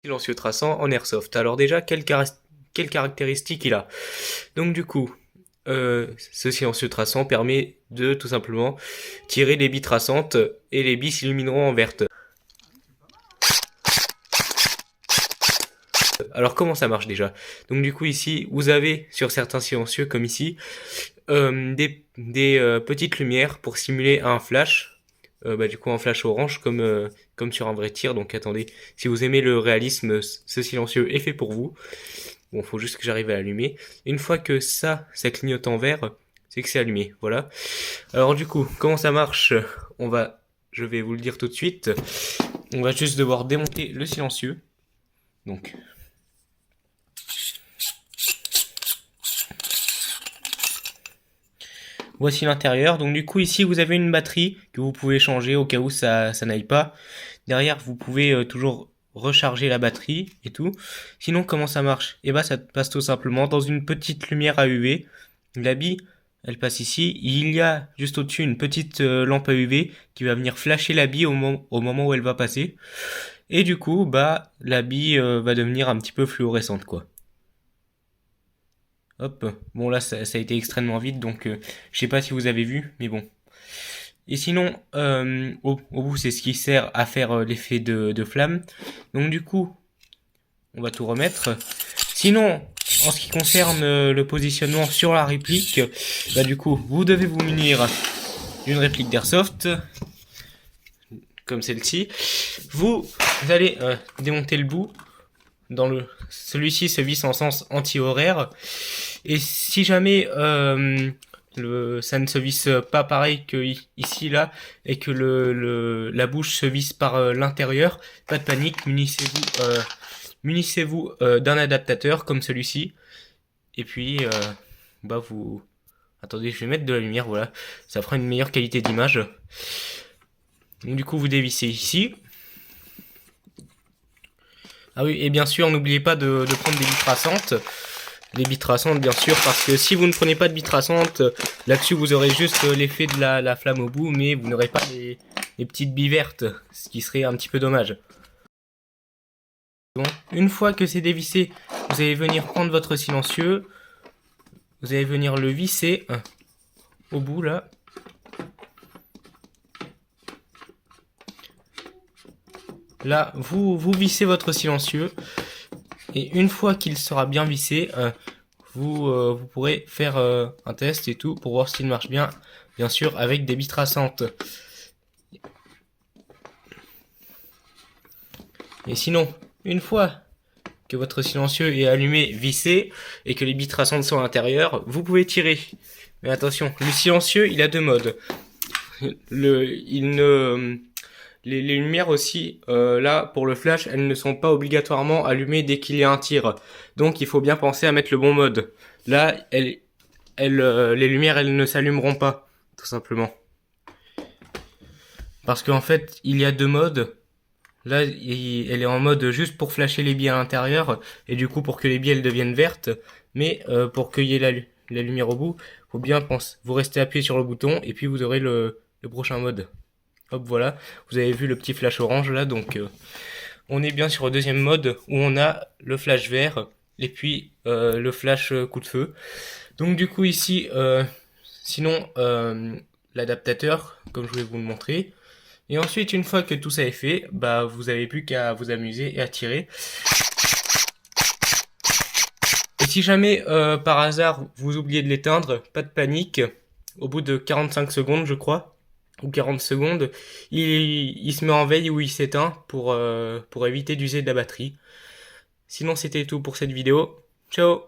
Silencieux traçant en airsoft. Alors déjà, quelles caractéristiques il a? Donc du coup, ce silencieux traçant permet de tout simplement tirer les billes traçantes et les billes s'illumineront en verte. Alors comment ça marche déjà? Donc du coup ici, vous avez sur certains silencieux comme ici, des petites lumières pour simuler un flash. Du coup un flash orange comme sur un vrai tir. Donc attendez, si vous aimez le réalisme, ce silencieux est fait pour vous. Bon, faut juste que j'arrive à l'allumer. Une fois que ça clignote en vert, c'est que c'est allumé. Voilà. Alors du coup, comment ça marche? Je vais vous le dire tout de suite. On va juste devoir démonter le silencieux. Donc, voici l'intérieur. Donc du coup, ici, vous avez une batterie que vous pouvez changer au cas où ça n'aille pas. Derrière, vous pouvez toujours recharger la batterie et tout. Sinon, comment ça marche? Eh ben, ça passe tout simplement dans une petite lumière à UV. La bille, elle passe ici. Il y a juste au-dessus une petite lampe à UV qui va venir flasher la bille au moment où elle va passer. Et du coup, la bille va devenir un petit peu fluorescente, quoi. Hop. Bon, là, ça a été extrêmement vite, donc je sais pas si vous avez vu, mais bon. Et sinon, au bout, c'est ce qui sert à faire l'effet de flamme. Donc du coup, on va tout remettre. Sinon, en ce qui concerne le positionnement sur la réplique, du coup, vous devez vous munir d'une réplique d'airsoft, comme celle-ci. Vous allez démonter le bout. Celui-ci se visse en sens anti-horaire. Et si jamais ça ne se visse pas pareil que ici là et que la bouche se visse par l'intérieur, pas de panique, munissez-vous d'un adaptateur comme celui-ci. Et puis vous attendez, je vais mettre de la lumière, voilà, ça fera une meilleure qualité d'image. Donc du coup vous dévissez ici. Ah oui, et bien sûr n'oubliez pas de prendre des billes traçantes. Les billes traçantes bien sûr, parce que si vous ne prenez pas de billes traçantes, là-dessus vous aurez juste l'effet de la flamme au bout, mais vous n'aurez pas les petites billes vertes, ce qui serait un petit peu dommage. Bon, une fois que c'est dévissé, vous allez venir prendre votre silencieux, vous allez venir le visser au bout là. Là, vous vissez votre silencieux, et une fois qu'il sera bien vissé, vous pourrez faire un test et tout pour voir s'il marche bien sûr avec des billes traçantes. Et sinon, une fois que votre silencieux est allumé, vissé, et que les billes traçantes sont à l'intérieur, vous pouvez tirer. Mais attention, le silencieux, il a deux modes. Les lumières aussi, là, pour le flash, elles ne sont pas obligatoirement allumées dès qu'il y a un tir. Donc il faut bien penser à mettre le bon mode. Là, les lumières, elles ne s'allumeront pas, tout simplement. Parce qu'en fait, il y a deux modes. Là, elle est en mode juste pour flasher les billes à l'intérieur, et du coup pour que les billes elles deviennent vertes. Mais pour qu'il y ait la lumière au bout, faut bien penser. Vous restez appuyé sur le bouton, et puis vous aurez le prochain mode. Hop, voilà. Vous avez vu le petit flash orange là, donc on est bien sur le deuxième mode où on a le flash vert et puis le flash coup de feu. Donc du coup ici, sinon l'adaptateur, comme je vais vous le montrer. Et ensuite, une fois que tout ça est fait, vous avez plus qu'à vous amuser et à tirer. Et si jamais par hasard vous oubliez de l'éteindre, pas de panique. Au bout de 45 secondes, je crois, ou 40 secondes, il se met en veille ou il s'éteint pour éviter d'user de la batterie. Sinon, c'était tout pour cette vidéo. Ciao!